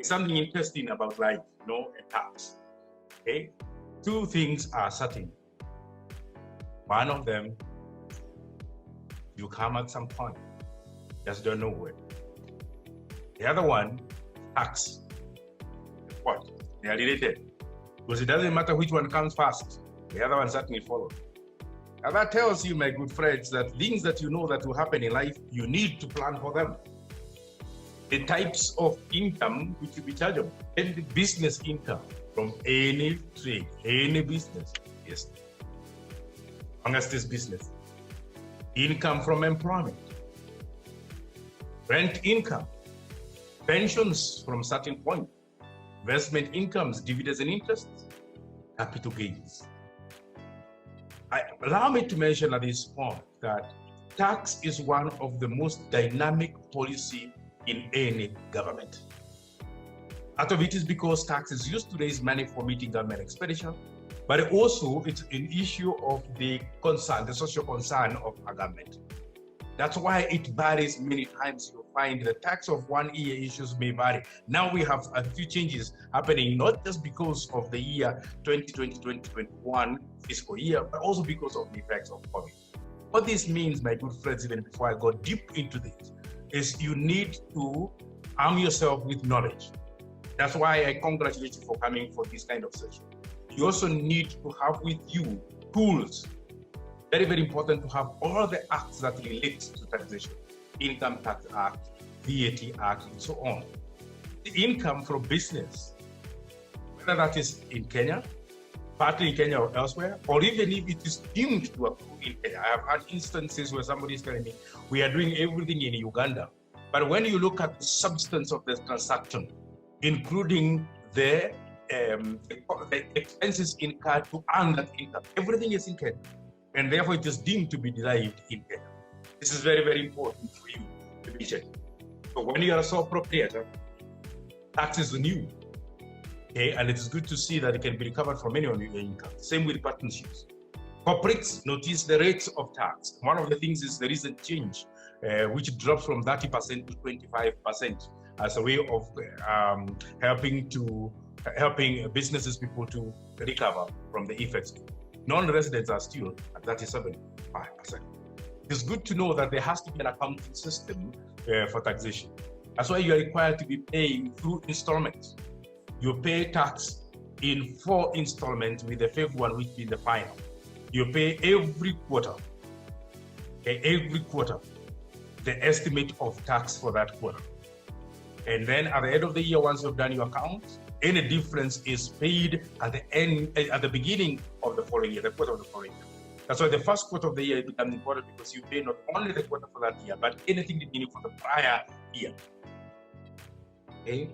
something interesting about life, and tax. Okay, two things are certain. One of them, you come at some point, just don't know where. The other one, tax. What? They are related. Because it doesn't matter which one comes first, the other one certainly follows. And that tells you, my good friends, that things that you know that will happen in life, you need to plan for them. The types of income which will be chargeable, and the business income from any trade, any business, yes, amongst this business. Income from employment, rent income, pensions from certain point, investment incomes, dividends and interests, capital gains. Allow me to mention at this point that tax is one of the most dynamic policy in any government. Part of it is because tax is used to raise money for meeting government expenditure, but also it's an issue of the concern, the social concern of a government. That's why it varies many times. You'll find the tax of 1 year issues may vary. Now we have a few changes happening, not just because of the year 2020-2021 fiscal year, but also because of the effects of COVID. What this means, my good friends, even before I go deep into this, is you need to arm yourself with knowledge. That's why I congratulate you for coming for this kind of session. You also need to have with you tools. Very, very important to have all the acts that relate to taxation. Income Tax Act, VAT Act, and so on. The income from business, whether that is in Kenya, partly in Kenya or elsewhere, or even if it is deemed to accrue in Kenya. I have had instances where somebody is telling me, we are doing everything in Uganda. But when you look at the substance of the transaction, including the expenses incurred to earn that income, everything is in Kenya. And therefore it is deemed to be derived in Kenya. This is very, very important for you to be checked. So when you are a sole proprietor, tax is new. Okay, and it is good to see that it can be recovered from any of your income. Same with partnerships. Corporates, notice the rates of tax. One of the things is the recent change, which drops from 30% to 25% as a way of helping businesses, people to recover from the effects. Non-residents are still at 37.5%. It's good to know that there has to be an accounting system for taxation. That's why you are required to be paying through installments. You pay tax in 4 installments, with the 5th one which being the final. You pay every quarter, every quarter, the estimate of tax for that quarter. And then at the end of the year, once you've done your account, any difference is paid at the beginning of the following year, the quarter of the following year. That's why the first quarter of the year becomes important, because you pay not only the quarter for that year, but anything remaining for the prior year. Okay?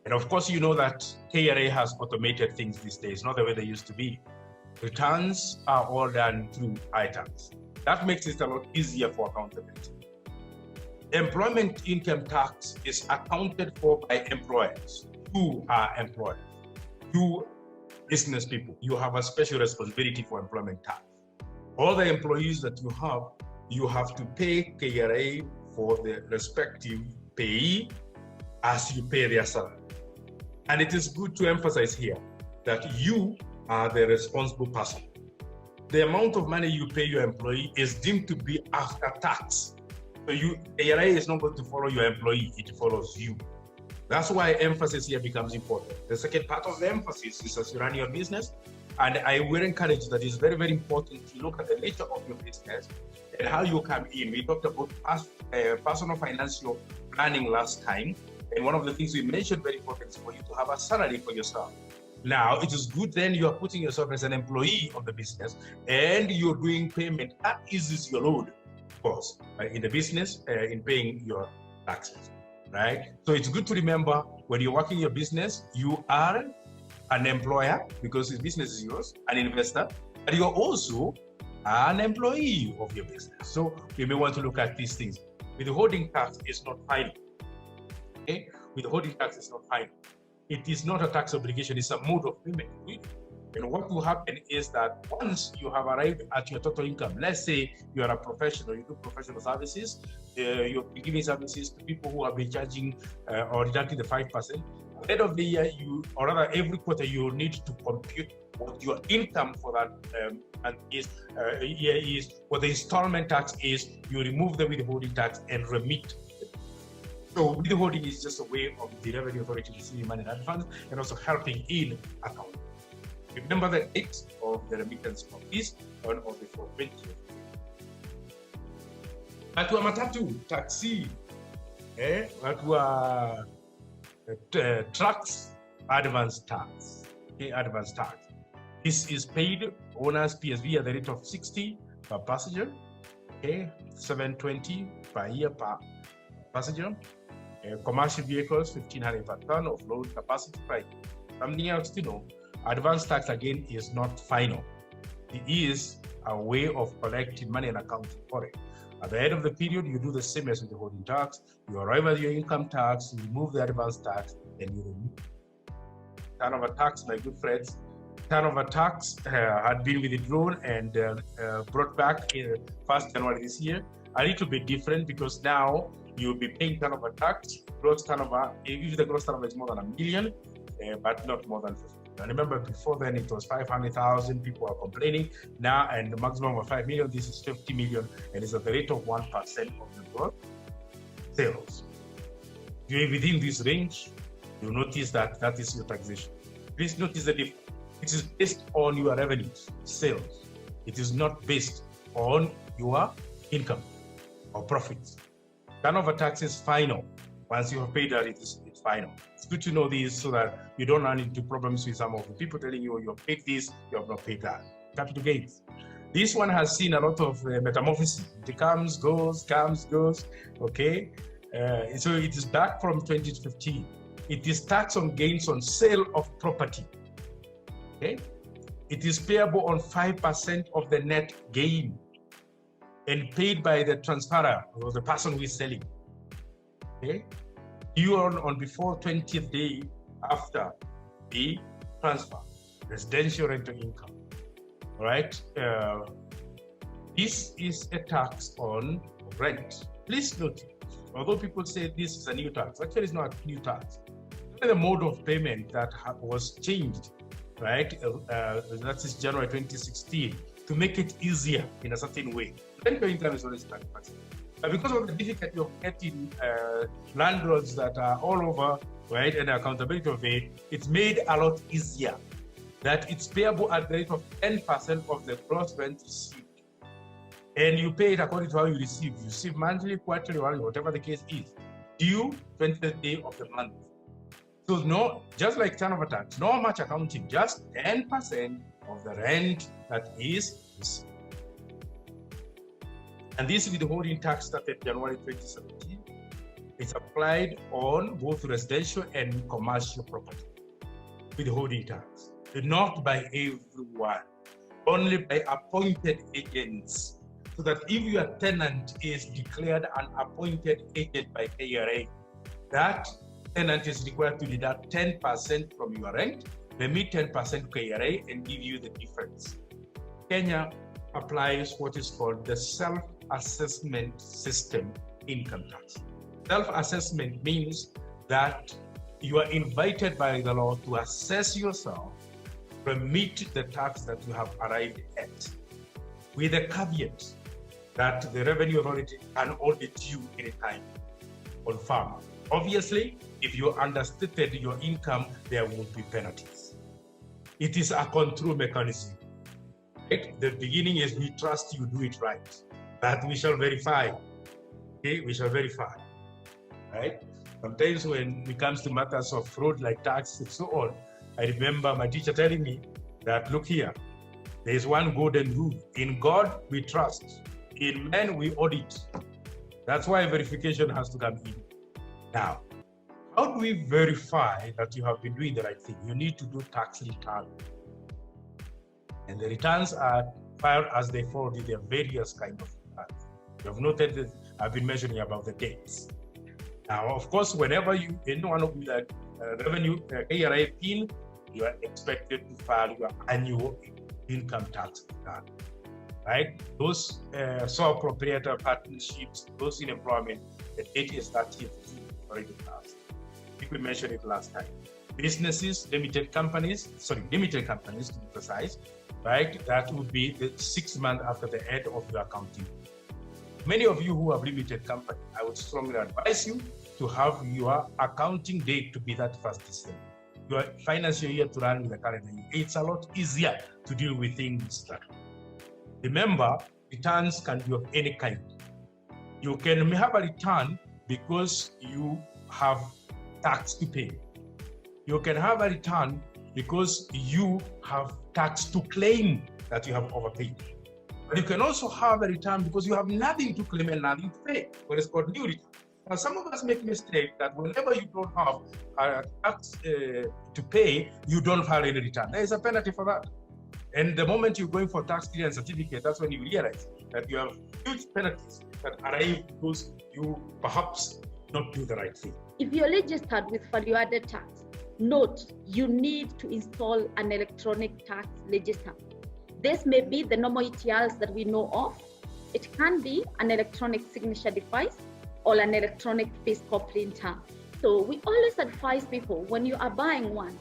And of course, you know that KRA has automated things these days, not the way they used to be. Returns are all done through iTax. That makes it a lot easier for accountability. Employment income tax is accounted for by employers. You are employers. You business people, you have a special responsibility for employment tax. All the employees that you have to pay KRA for the respective payee as you pay their salary. And it is good to emphasize here that you are the responsible person. The amount of money you pay your employee is deemed to be after tax. So KRA is not going to follow your employee, it follows you. That's why emphasis here becomes important. The second part of the emphasis is as you run your business, and I will encourage that it's very, very important to look at the nature of your business and how you come in. We talked about personal financial planning last time, and one of the things we mentioned very important is for you to have a salary for yourself. Now, it is good then you are putting yourself as an employee of the business and you're doing payment. That eases your load, of course, in the business, in paying your taxes. Right? So it's good to remember when you're working your business, you are an employer because the business is yours, an investor, but you're also an employee of your business. So you may want to look at these things. Withholding tax is not final. Okay? Withholding tax is not final. It is not a tax obligation, it's a mode of payment. And what will happen is that once you have arrived at your total income, let's say you are a professional, you do professional services, you're giving services to people who have been charging or deducting the 5%. At the end of the year, or rather every quarter, you need to compute what your income for that year is, what the installment tax is. You remove the withholding tax and remit. So withholding is just a way of the revenue authority receiving money in advance and also helping in account. Remember the date of the remittance of this on or before 20. Watu wa matatu, taxi, watu wa trucks, advance tax. Okay, advance tax. This is paid owners PSV at the rate of 60 per passenger. Okay, 720 per year per passenger. Commercial vehicles, 1,500 per ton of load capacity per year. Something else to know. Advance tax again is not final. It is a way of collecting money and accounting for it. At the end of the period, you do the same as with the holding tax. You arrive at your income tax, you remove the advance tax, and you remove. Turnover tax, my good friends. Turnover tax had been withdrawn and brought back in 1st January this year. A little bit different because now you'll be paying turnover tax. Gross turnover, if the gross turnover is more than $1 million, but not more than 50. I remember before then it was 500,000 people are complaining now, and the maximum of 5 million. This is 50 million, and it's at the rate of 1% of the gross sales. If you're within this range, you'll notice that that is your taxation. Please notice the difference. It is based on your revenues, sales. It is not based on your income or profits. Turnover tax is final. Once you have paid that, it's final. It's good to know this so that you don't run into problems with some of the people telling you have paid this, you have not paid that. Capital gains. This one has seen a lot of metamorphosis. It comes, goes, okay? So it is back from 2015. It is tax on gains on sale of property, okay? It is payable on 5% of the net gain and paid by the transferor or the person who is selling, okay? You on before 20th day after the transfer, residential rental income, all right? This is a tax on rent. Please note, although people say this is a new tax, actually it's not a new tax. The mode of payment that was changed, right? That is January 2016, to make it easier in a certain way. Rental income is always tax. Because of the difficulty of getting landlords that are all over, right, and the accountability of it, it's made a lot easier that it's payable at the rate of 10% of the gross rent received. And you pay it according to how you receive. You receive monthly, quarterly, whatever the case is, due 20th day of the month. So no, just like turnover tax, no much accounting, just 10% of the rent that is received. And this withholding tax started January 2017. It's applied on both residential and commercial property. Withholding tax, not by everyone, only by appointed agents. So that if your tenant is declared an appointed agent by KRA, that tenant is required to deduct 10% from your rent, remit 10% to KRA, and give you the difference. Kenya applies what is called the self-assessment system income tax. Self-assessment means that you are invited by the law to assess yourself, remit the tax that you have arrived at, with a caveat that the revenue authority can audit you anytime on farm. Obviously, if you understated your income, there will be penalties. It is a control mechanism. Right? The beginning is we trust you do it right. That we shall verify. Okay, we shall verify. Right? Sometimes when it comes to matters of fraud like tax and so on, I remember my teacher telling me that, look here, there is one golden rule. In God we trust. In men we audit. That's why verification has to come in. Now, how do we verify that you have been doing the right thing? You need to do tax return. And the returns are filed as they fall in their various kind of returns. You have noted that I've been mentioning about the dates. Now, of course, whenever you, anyone with a revenue KRA PIN you are expected to file your annual income tax return, right? Those sole proprietor partnerships, those in employment, the date is 30th June already passed. I think we mentioned it last time. Businesses, limited companies to be precise, right? That would be the 6 months after the end of your accounting. Many of you who have limited company, I would strongly advise you to have your accounting date to be that 1st December. Your financial year to run with the calendar year. It's a lot easier to deal with things that. Remember, returns can be of any kind. You can have a return because you have tax to pay. You can have a return because you have tax to claim that you have overpaid. But you can also have a return because you have nothing to claim and nothing to pay. What is called new return. Now, some of us make a mistake that whenever you don't have a tax to pay, you don't file any return. There is a penalty for that. And the moment you're going for tax clearance certificate, that's when you realize that you have huge penalties that arrive because you perhaps not do the right thing. If you're registered with value-added tax, note you need to install an electronic tax register. This may be the normal ETLs that we know of. It can be an electronic signature device or an electronic fiscal printer. So we always advise people, when you are buying one,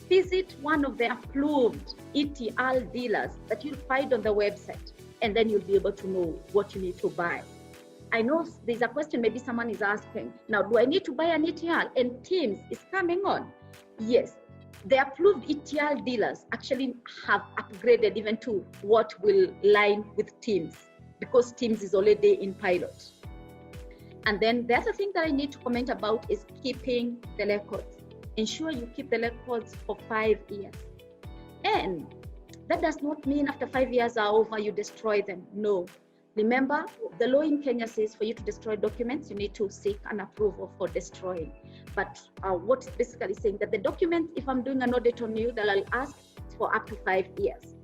visit one of the approved ETL dealers that you'll find on the website, and then you'll be able to know what you need to buy. I know there's a question maybe someone is asking, now do I need to buy an ETL? And Teams is coming on. Yes, the approved ETL dealers actually have upgraded even to what will line with Teams, because Teams is already in pilot. And then the other thing that I need to comment about is keeping the records. Ensure you keep the records for 5 years. And that does not mean after 5 years are over, you destroy them. No. Remember, the law in Kenya says for you to destroy documents, you need to seek an approval for destroying. But what it's basically saying that the document, if I'm doing an audit on you, that I'll ask for up to 5 years.